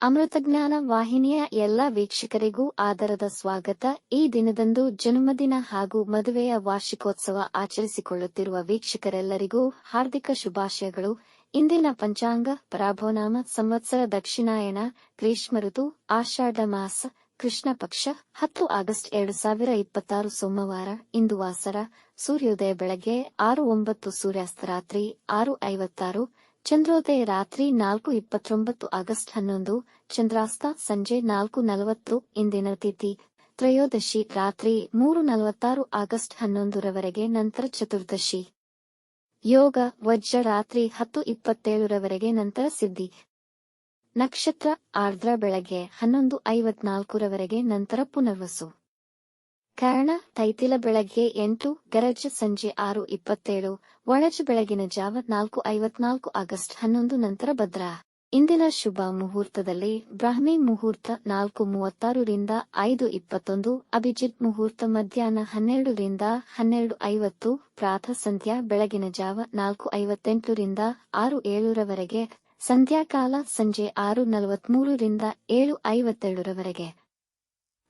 ಅಮೃತಜ್ಞಾನ ವಾಹಿನಿಯ ಎಲ್ಲ ವೀಕ್ಷಕರಿಗೂ ಆದರದ ಸ್ವಾಗತ. ಈ ದಿನದಂದು ಜನ್ಮದಿನ ಹಾಗೂ ಮದುವೆಯ ವಾರ್ಷಿಕೋತ್ಸವ ಆಚರಿಸಿಕೊಳ್ಳುತ್ತಿರುವ ವೀಕ್ಷಕರೆಲ್ಲರಿಗೂ ಹಾರ್ದಿಕ ಶುಭಾಶಯಗಳು. ಇಂದಿನ ಪಂಚಾಂಗ ಪರಾಭವನಾಮ ಸಂವತ್ಸರ ದಕ್ಷಿಣಾಯನ ಗ್ರೀಷ್ಮ ಋತು ಆಷಾಢ ಮಾಸ ಕೃಷ್ಣ ಪಕ್ಷ 10 ಆಗಸ್ಟ್ 2026 ಸೋಮವಾರ. ಇಂದು ವಾಸರ. ಸೂರ್ಯೋದಯ ಬೆಳಗ್ಗೆ 6:09, ಸೂರ್ಯಾಸ್ತ ರಾತ್ರಿ 6:56, ಚಂದ್ರೋದಯ ರಾತ್ರಿ 4:29 ಆಗಸ್ಟ್ 11, ಚಂದ್ರಾಸ್ತ ಸಂಜೆ 4:40. ಇಂದಿನ ತಿಥಿ ತ್ರಯೋದಶಿ ರಾತ್ರಿ 3:46 ಆಗಸ್ಟ್ 11 ರವರೆಗೆ, ನಂತರ ಚತುರ್ದಶಿ. ಯೋಗ ವಜ್ರ ರಾತ್ರಿ 10:27 ರವರೆಗೆ, ನಂತರ ಸಿದ್ಧಿ. ನಕ್ಷತ್ರ ಆರ್ದ್ರ ಬೆಳಗ್ಗೆ 11:54 ರವರೆಗೆ, ನಂತರ ಪುನರ್ವಸು. ಕರ್ಣ ತೈತಿಲ ಬೆಳಗ್ಗೆ 8 ಗರಜ ಸಂಜೆ 6:27, ಒಳಜ ಬೆಳಗಿನ ಜಾವ 4:54 ಆಗಸ್ಟ್ 11, ನಂತರ ಭದ್ರ. ಇಂದಿನ ಶುಭ ಮುಹೂರ್ತದಲ್ಲಿ ಬ್ರಾಹ್ಮಿ ಮುಹೂರ್ತ 4:36 ರಿಂದ 5:21, ಅಭಿಜಿತ್ ಮುಹೂರ್ತ ಮಧ್ಯಾಹ್ನ 12 ರಿಂದ 12:50, ಪ್ರಾತಃ ಸಂಧ್ಯಾ ಬೆಳಗಿನ ಜಾವ 4:58 ರಿಂದ 6:07 ರವರೆಗೆ, ಸಂಧ್ಯಾಕಾಲ ಸಂಜೆ 6:43 ರಿಂದ 7:57 ರವರೆಗೆ.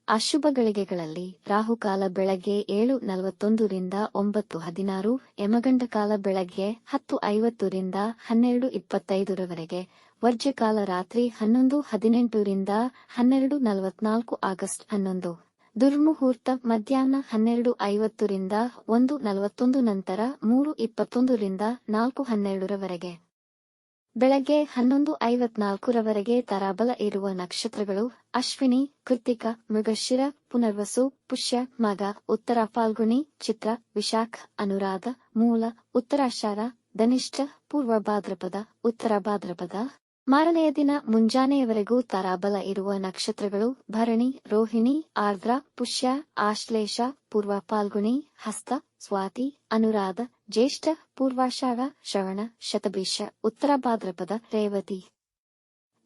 ಅಶುಭ ಗಳಿಗೆಗಳಲ್ಲಿ ರಾಹುಕಾಲ ಬೆಳಗ್ಗೆ 7:41 ರಿಂದ 9:16, ಯಮಗಂಡಕಾಲ ಬೆಳಗ್ಗೆ 10:50 ರಿಂದ 12:25 ರವರೆಗೆ, ವರ್ಜ್ಯಕಾಲ ರಾತ್ರಿ 11:18 ರಿಂದ 12:44 ಆಗಸ್ಟ್ 11. ದುರ್ಮುಹೂರ್ತ ಮಧ್ಯಾಹ್ನ 12:50 ರಿಂದ 1:41, ನಂತರ 3:21 ರಿಂದ 4:12 ರವರೆಗೆ. ಬೆಳಗ್ಗೆ 11:54 ರವರೆಗೆ ತಾರಾಬಲ ಇರುವ ನಕ್ಷತ್ರಗಳು ಅಶ್ವಿನಿ, ಕೃತ್ತಿಕ, ಮೃಗಶಿರ, ಪುನರ್ವಸು, ಪುಷ್ಯ, ಮಗ, ಉತ್ತರ ಫಾಲ್ಗುಣಿ, ಚಿತ್ರ, ವಿಶಾಖ, ಅನುರಾಧ, ಮೂಲ, ಉತ್ತರಾಷಾಢ, ಧನಿಷ್ಠ, ಪೂರ್ವ ಭಾದ್ರಪದ, ಉತ್ತರ ಭಾದ್ರಪದ. ಮಾರನೆಯ ದಿನ ಮುಂಜಾನೆಯವರೆಗೂ ತಾರಾಬಲ ಇರುವ ನಕ್ಷತ್ರಗಳು ಭರಣಿ, ರೋಹಿಣಿ, ಆರ್ದ್ರ, ಪುಷ್ಯ, ಆಶ್ಲೇಷ, ಪೂರ್ವ ಫಾಲ್ಗುಣಿ, ಹಸ್ತ, ಸ್ವಾತಿ, ಅನುರಾಧ, ಜ್ಯೇಷ್ಠ, ಪೂರ್ವಾಷಾಢ, ಶ್ರವಣ, ಶತಭಿಷ, ಉತ್ತರ ಭಾದ್ರಪದ, ರೇವತಿ.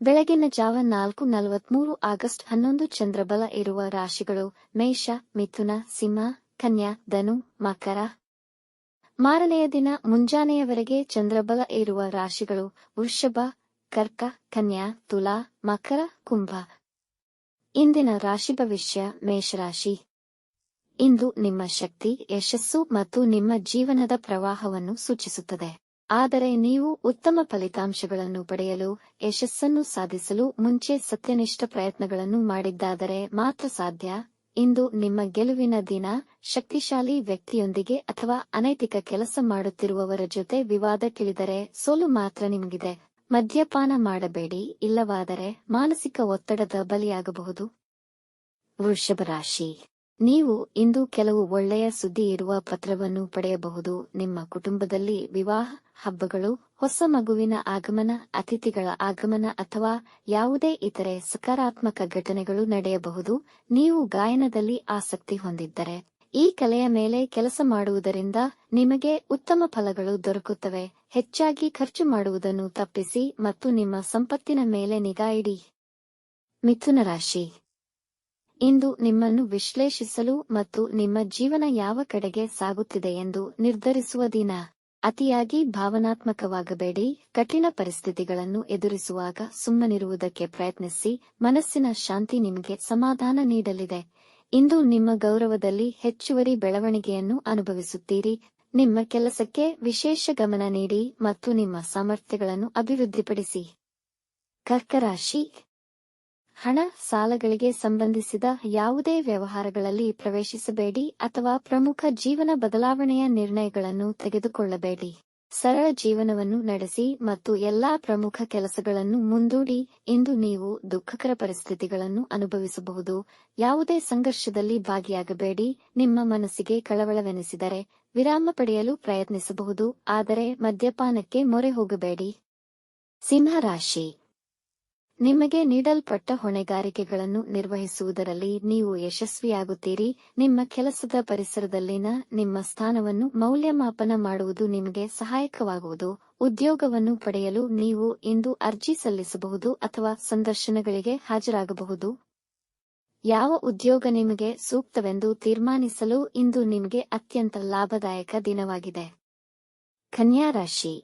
ಬೆಳಗಿನ ಜಾವ 4:43 ಆಗಸ್ಟ್ 11. ಚಂದ್ರಬಲ ಇರುವ ರಾಶಿಗಳು ಮೇಷ, ಮಿಥುನ, ಸಿಂಹ, ಕನ್ಯಾ, ಧನು, ಮಕರ. ಮಾರನೆಯ ದಿನ ಮುಂಜಾನೆಯವರೆಗೆ ಚಂದ್ರಬಲ ಇರುವ ರಾಶಿಗಳು ವೃಷಭ, ಕರ್ಕ, ಕನ್ಯಾ, ತುಲಾ, ಮಕರ, ಕುಂಭ. ಇಂದಿನ ರಾಶಿ ಭವಿಷ್ಯ. ಮೇಷರಾಶಿ. ಇಂದು ನಿಮ್ಮ ಶಕ್ತಿ, ಯಶಸ್ಸು ಮತ್ತು ನಿಮ್ಮ ಜೀವನದ ಪ್ರವಾಹವನ್ನು ಸೂಚಿಸುತ್ತದೆ. ಆದರೆ ನೀವು ಉತ್ತಮ ಫಲಿತಾಂಶಗಳನ್ನು ಪಡೆಯಲು, ಯಶಸ್ಸನ್ನು ಸಾಧಿಸಲು ಮುಂಚೆ ಸತ್ಯನಿಷ್ಠ ಪ್ರಯತ್ನಗಳನ್ನು ಮಾಡಿದ್ದಾದರೆ ಮಾತ್ರ ಸಾಧ್ಯ. ಇಂದು ನಿಮ್ಮ ಗೆಲುವಿನ ದಿನ. ಶಕ್ತಿಶಾಲಿ ವ್ಯಕ್ತಿಯೊಂದಿಗೆ ಅಥವಾ ಅನೈತಿಕ ಕೆಲಸ ಮಾಡುತ್ತಿರುವವರ ಜೊತೆ ವಿವಾದಕ್ಕಿಳಿದರೆ ಸೋಲು ಮಾತ್ರ ನಿಮಗಿದೆ. ಮದ್ಯಪಾನ ಮಾಡಬೇಡಿ, ಇಲ್ಲವಾದರೆ ಮಾನಸಿಕ ಒತ್ತಡದ ಬಲಿಯಾಗಬಹುದು. ವೃಷಭ ರಾಶಿ. ನೀವು ಇಂದು ಕೆಲವು ಒಳ್ಳೆಯ ಸುದ್ದಿ ಇರುವ ಪತ್ರವನ್ನು ಪಡೆಯಬಹುದು. ನಿಮ್ಮ ಕುಟುಂಬದಲ್ಲಿ ವಿವಾಹ, ಹಬ್ಬಗಳು, ಹೊಸ ಮಗುವಿನ ಆಗಮನ, ಅತಿಥಿಗಳ ಆಗಮನ ಅಥವಾ ಯಾವುದೇ ಇತರೆ ಸಕಾರಾತ್ಮಕ ಘಟನೆಗಳು ನಡೆಯಬಹುದು. ನೀವು ಗಾಯನದಲ್ಲಿ ಆಸಕ್ತಿ ಹೊಂದಿದ್ದರೆ ಈ ಕಲೆಯ ಮೇಲೆ ಕೆಲಸ ಮಾಡುವುದರಿಂದ ನಿಮಗೆ ಉತ್ತಮ ಫಲಗಳು ದೊರಕುತ್ತವೆ. ಹೆಚ್ಚಾಗಿ ಖರ್ಚು ಮಾಡುವುದನ್ನು ತಪ್ಪಿಸಿ ಮತ್ತು ನಿಮ್ಮ ಸಂಪತ್ತಿನ ಮೇಲೆ ನಿಗಾ ಇಡಿ. ಮಿಥುನ ರಾಶಿ. ಇಂದು ನಿಮ್ಮನ್ನು ವಿಶ್ಲೇಷಿಸಲು ಮತ್ತು ನಿಮ್ಮ ಜೀವನ ಯಾವ ಕಡೆಗೆ ಸಾಗುತ್ತಿದೆ ಎಂದು ನಿರ್ಧರಿಸುವ ದಿನ. ಅತಿಯಾಗಿ ಭಾವನಾತ್ಮಕವಾಗಬೇಡಿ. ಕಠಿಣ ಪರಿಸ್ಥಿತಿಗಳನ್ನು ಎದುರಿಸುವಾಗ ಸುಮ್ಮನಿರುವುದಕ್ಕೆ ಪ್ರಯತ್ನಿಸಿ. ಮನಸ್ಸಿನ ಶಾಂತಿ ನಿಮಗೆ ಸಮಾಧಾನ ನೀಡಲಿದೆ. ಇಂದು ನಿಮ್ಮ ಗೌರವದಲ್ಲಿ ಹೆಚ್ಚುವರಿ ಬೆಳವಣಿಗೆಯನ್ನು ಅನುಭವಿಸುತ್ತೀರಿ. ನಿಮ್ಮ ಕೆಲಸಕ್ಕೆ ವಿಶೇಷ ಗಮನ ನೀಡಿ ಮತ್ತು ನಿಮ್ಮ ಸಾಮರ್ಥ್ಯಗಳನ್ನು ಅಭಿವೃದ್ಧಿಪಡಿಸಿ. ಕರ್ಕ ರಾಶಿ. ಹಣ, ಸಾಲಗಳಿಗೆ ಸಂಬಂಧಿಸಿದ ಯಾವುದೇ ವ್ಯವಹಾರಗಳಲ್ಲಿ ಪ್ರವೇಶಿಸಬೇಡಿ ಅಥವಾ ಪ್ರಮುಖ ಜೀವನ ಬದಲಾವಣೆಯ ನಿರ್ಣಯಗಳನ್ನು ತೆಗೆದುಕೊಳ್ಳಬೇಡಿ. ಸರಳ ಜೀವನವನ್ನು ನಡೆಸಿ ಮತ್ತು ಎಲ್ಲಾ ಪ್ರಮುಖ ಕೆಲಸಗಳನ್ನು ಮುಂದೂಡಿ. ಇಂದು ನೀವು ದುಃಖಕರ ಪರಿಸ್ಥಿತಿಗಳನ್ನು ಅನುಭವಿಸಬಹುದು. ಯಾವುದೇ ಸಂಘರ್ಷದಲ್ಲಿ ಭಾಗಿಯಾಗಬೇಡಿ. ನಿಮ್ಮ ಮನಸ್ಸಿಗೆ ಕಳವಳವೆನಿಸಿದರೆ ವಿರಾಮ ಪಡೆಯಲು ಪ್ರಯತ್ನಿಸಬಹುದು, ಆದರೆ ಮದ್ಯಪಾನಕ್ಕೆ ಮೊರೆ ಹೋಗಬೇಡಿ. ಸಿಂಹ ರಾಶಿ. ನಿಮಗೆ ನೀಡಲ್ಪಟ್ಟ ಹೊಣೆಗಾರಿಕೆಗಳನ್ನು ನಿರ್ವಹಿಸುವುದರಲ್ಲಿ ನೀವು ಯಶಸ್ವಿಯಾಗುತ್ತೀರಿ. ನಿಮ್ಮ ಕೆಲಸದ ಪರಿಸರದಲ್ಲಿನ ನಿಮ್ಮ ಸ್ಥಾನವನ್ನು ಮೌಲ್ಯಮಾಪನ ಮಾಡುವುದು ನಿಮಗೆ ಸಹಾಯಕವಾಗುವುದು. ಉದ್ಯೋಗವನ್ನು ಪಡೆಯಲು ನೀವು ಇಂದು ಅರ್ಜಿ ಸಲ್ಲಿಸಬಹುದು ಅಥವಾ ಸಂದರ್ಶನಗಳಿಗೆ ಹಾಜರಾಗಬಹುದು. ಯಾವ ಉದ್ಯೋಗ ನಿಮಗೆ ಸೂಕ್ತವೆಂದು ತೀರ್ಮಾನಿಸಲು ಇಂದು ನಿಮಗೆ ಅತ್ಯಂತ ಲಾಭದಾಯಕ ದಿನವಾಗಿದೆ. ಕನ್ಯಾ ರಾಶಿ.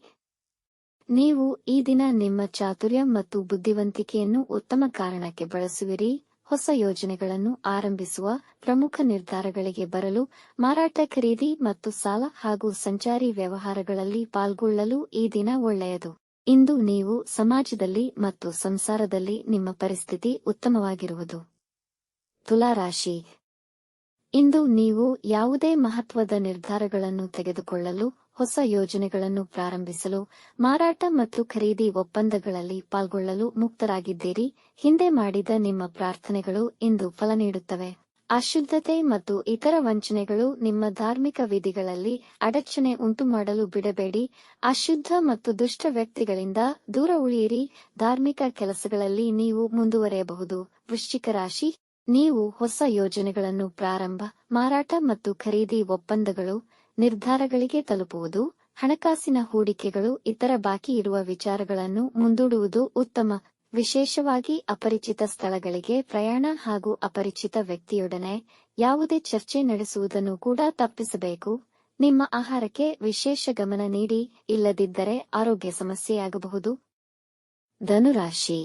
ನೀವು ಈ ದಿನ ನಿಮ್ಮ ಚಾತುರ್ಯ ಮತ್ತು ಬುದ್ಧಿವಂತಿಕೆಯನ್ನು ಉತ್ತಮ ಕಾರಣಕ್ಕೆ ಬಳಸುವಿರಿ. ಹೊಸ ಯೋಜನೆಗಳನ್ನು ಆರಂಭಿಸುವ, ಪ್ರಮುಖ ನಿರ್ಧಾರಗಳಿಗೆ ಬರಲು, ಮಾರಾಟ, ಖರೀದಿ ಮತ್ತು ಸಾಲ ಹಾಗೂ ಸಂಚಾರಿ ವ್ಯವಹಾರಗಳಲ್ಲಿ ಪಾಲ್ಗೊಳ್ಳಲು ಈ ದಿನ ಒಳ್ಳೆಯದು. ಇಂದು ನೀವು ಸಮಾಜದಲ್ಲಿ ಮತ್ತು ಸಂಸಾರದಲ್ಲಿ ನಿಮ್ಮ ಪರಿಸ್ಥಿತಿ ಉತ್ತಮವಾಗಿರುವುದು. ತುಲಾ ರಾಶಿ. ಇಂದು ನೀವು ಯಾವುದೇ ಮಹತ್ವದ ನಿರ್ಧಾರಗಳನ್ನು ತೆಗೆದುಕೊಳ್ಳಲು, ಹೊಸ ಯೋಜನೆಗಳನ್ನು ಪ್ರಾರಂಭಿಸಲು, ಮಾರಾಟ ಮತ್ತು ಖರೀದಿ ಒಪ್ಪಂದಗಳಲ್ಲಿ ಪಾಲ್ಗೊಳ್ಳಲು ಮುಕ್ತರಾಗಿದ್ದೀರಿ. ಹಿಂದೆ ಮಾಡಿದ ನಿಮ್ಮ ಪ್ರಾರ್ಥನೆಗಳು ಇಂದು ಫಲ ನೀಡುತ್ತವೆ. ಅಶುದ್ಧತೆ ಮತ್ತು ಇತರ ವಂಚನೆಗಳು ನಿಮ್ಮ ಧಾರ್ಮಿಕ ವಿಧಿಗಳಲ್ಲಿ ಅಡಚಣೆ ಉಂಟುಮಾಡಲು ಬಿಡಬೇಡಿ. ಅಶುದ್ಧ ಮತ್ತು ದುಷ್ಟ ವ್ಯಕ್ತಿಗಳಿಂದ ದೂರ ಉಳಿಯಿರಿ. ಧಾರ್ಮಿಕ ಕೆಲಸಗಳಲ್ಲಿ ನೀವು ಮುಂದುವರಿಯಬಹುದು. ವೃಶ್ಚಿಕ ರಾಶಿ. ನೀವು ಹೊಸ ಯೋಜನೆಗಳನ್ನು ಪ್ರಾರಂಭ, ಮಾರಾಟ ಮತ್ತು ಖರೀದಿ ಒಪ್ಪಂದಗಳು, ನಿರ್ಧಾರಗಳಿಗೆ ತಲುಪುವುದು, ಹಣಕಾಸಿನ ಹೂಡಿಕೆಗಳು, ಇತರ ಬಾಕಿ ಇರುವ ವಿಚಾರಗಳನ್ನು ಮುಂದೂಡುವುದು ಉತ್ತಮ. ವಿಶೇಷವಾಗಿ ಅಪರಿಚಿತ ಸ್ಥಳಗಳಿಗೆ ಪ್ರಯಾಣ ಹಾಗೂ ಅಪರಿಚಿತ ವ್ಯಕ್ತಿಯೊಡನೆ ಯಾವುದೇ ಚರ್ಚೆ ನಡೆಸುವುದನ್ನು ಕೂಡ ತಪ್ಪಿಸಬೇಕು. ನಿಮ್ಮ ಆಹಾರಕ್ಕೆ ವಿಶೇಷ ಗಮನ ನೀಡಿ, ಇಲ್ಲದಿದ್ದರೆ ಆರೋಗ್ಯ ಸಮಸ್ಯೆಯಾಗಬಹುದು. ಧನುರಾಶಿ.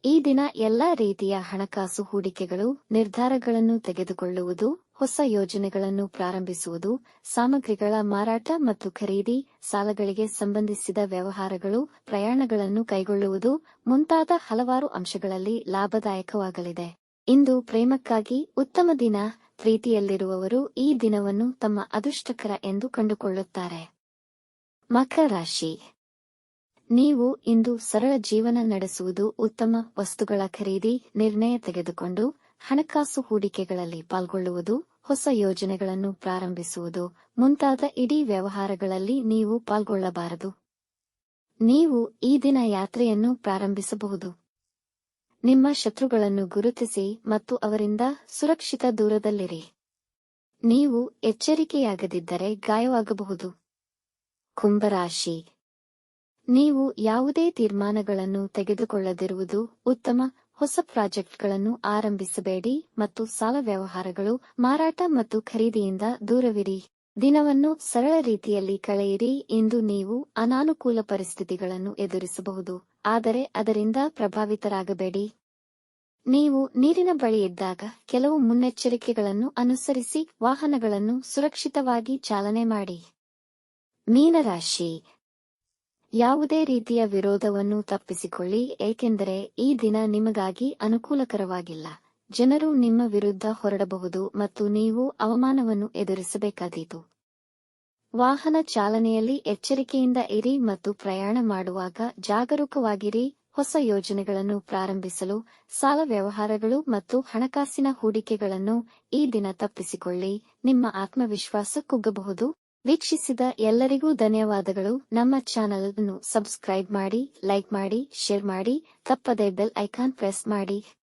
ಈ ದಿನ ಎಲ್ಲಾ ರೀತಿಯ ಹಣಕಾಸು ಹೂಡಿಕೆಗಳು, ನಿರ್ಧಾರಗಳನ್ನು ತೆಗೆದುಕೊಳ್ಳುವುದು, ಹೊಸ ಯೋಜನೆಗಳನ್ನು ಪ್ರಾರಂಭಿಸುವುದು, ಸಾಮಗ್ರಿಗಳ ಮಾರಾಟ ಮತ್ತು ಖರೀದಿ, ಸಾಲಗಳಿಗೆ ಸಂಬಂಧಿಸಿದ ವ್ಯವಹಾರಗಳು, ಪ್ರಯಾಣಗಳನ್ನು ಕೈಗೊಳ್ಳುವುದು ಮುಂತಾದ ಹಲವಾರು ಅಂಶಗಳಲ್ಲಿ ಲಾಭದಾಯಕವಾಗಲಿದೆ. ಇಂದು ಪ್ರೇಮಕ್ಕಾಗಿ ಉತ್ತಮ ದಿನ. ಪ್ರೀತಿಯಲ್ಲಿರುವವರು ಈ ದಿನವನ್ನು ತಮ್ಮ ಅದೃಷ್ಟಕರ ಎಂದು ಕಂಡುಕೊಳ್ಳುತ್ತಾರೆ. ಮಕರ ರಾಶಿ. ನೀವು ಇಂದು ಸರಳ ಜೀವನ ನಡೆಸುವುದು ಉತ್ತಮ. ವಸ್ತುಗಳ ಖರೀದಿ, ನಿರ್ಣಯ ತೆಗೆದುಕೊಂಡು ಹಣಕಾಸು ಹೂಡಿಕೆಗಳಲ್ಲಿ ಪಾಲ್ಗೊಳ್ಳುವುದು, ಹೊಸ ಯೋಜನೆಗಳನ್ನು ಪ್ರಾರಂಭಿಸುವುದು ಮುಂತಾದ ಇಡೀ ವ್ಯವಹಾರಗಳಲ್ಲಿ ನೀವು ಪಾಲ್ಗೊಳ್ಳಬಾರದು. ನೀವು ಈ ದಿನ ಯಾತ್ರೆಯನ್ನು ಪ್ರಾರಂಭಿಸಬಹುದು. ನಿಮ್ಮ ಶತ್ರುಗಳನ್ನು ಗುರುತಿಸಿ ಮತ್ತು ಅವರಿಂದ ಸುರಕ್ಷಿತ ದೂರದಲ್ಲಿರಿ. ನೀವು ಎಚ್ಚರಿಕೆಯಾಗದಿದ್ದರೆ ಗಾಯವಾಗಬಹುದು. ಕುಂಭರಾಶಿ. ನೀವು ಯಾವುದೇ ತೀರ್ಮಾನಗಳನ್ನು ತೆಗೆದುಕೊಳ್ಳದಿರುವುದು ಉತ್ತಮ. ಹೊಸ ಪ್ರಾಜೆಕ್ಟ್ಗಳನ್ನು ಆರಂಭಿಸಬೇಡಿ ಮತ್ತು ಸಾಲ ವ್ಯವಹಾರಗಳು, ಮಾರಾಟ ಮತ್ತು ಖರೀದಿಯಿಂದ ದೂರವಿರಿ. ದಿನವನ್ನು ಸರಳ ರೀತಿಯಲ್ಲಿ ಕಳೆಯಿರಿ. ಇಂದು ನೀವು ಅನಾನುಕೂಲ ಪರಿಸ್ಥಿತಿಗಳನ್ನು ಎದುರಿಸಬಹುದು, ಆದರೆ ಅದರಿಂದ ಪ್ರಭಾವಿತರಾಗಬೇಡಿ. ನೀವು ನೀರಿನ ಬಳಿ ಇದ್ದಾಗ ಕೆಲವು ಮುನ್ನೆಚ್ಚರಿಕೆಗಳನ್ನು ಅನುಸರಿಸಿ ವಾಹನಗಳನ್ನು ಸುರಕ್ಷಿತವಾಗಿ ಚಾಲನೆ ಮಾಡಿ. ಮೀನರಾಶಿ. ಯಾವುದೇ ರೀತಿಯ ವಿರೋಧವನ್ನು ತಪ್ಪಿಸಿಕೊಳ್ಳಿ, ಏಕೆಂದರೆ ಈ ದಿನ ನಿಮಗಾಗಿ ಅನುಕೂಲಕರವಾಗಿಲ್ಲ. ಜನರು ನಿಮ್ಮ ವಿರುದ್ಧ ಹೊರಡಬಹುದು ಮತ್ತು ನೀವು ಅವಮಾನವನ್ನು ಎದುರಿಸಬೇಕಾದೀತು. ವಾಹನ ಚಾಲನೆಯಲ್ಲಿ ಎಚ್ಚರಿಕೆಯಿಂದ ಇರಿ ಮತ್ತು ಪ್ರಯಾಣ ಮಾಡುವಾಗ ಜಾಗರೂಕವಾಗಿರಿ. ಹೊಸ ಯೋಜನೆಗಳನ್ನು ಪ್ರಾರಂಭಿಸಲು, ಸಾಲ ವ್ಯವಹಾರಗಳು ಮತ್ತು ಹಣಕಾಸಿನ ಹೂಡಿಕೆಗಳನ್ನು ಈ ದಿನ ತಪ್ಪಿಸಿಕೊಳ್ಳಿ. ನಿಮ್ಮ ಆತ್ಮವಿಶ್ವಾಸ ಕುಗ್ಗಬಹುದು. ವೀಕ್ಷಿಸಿದ ಎಲ್ಲರಿಗೂ ಧನ್ಯವಾದಗಳು. ನಮ್ಮ ಚಾನೆಲ್ ಅನ್ನು ಸಬ್ಸ್ಕ್ರೈಬ್ ಮಾಡಿ, ಲೈಕ್ ಮಾಡಿ, ಶೇರ್ ಮಾಡಿ, ತಪ್ಪದೇ ಬೆಲ್ ಐಕಾನ್ ಪ್ರೆಸ್ ಮಾಡಿ.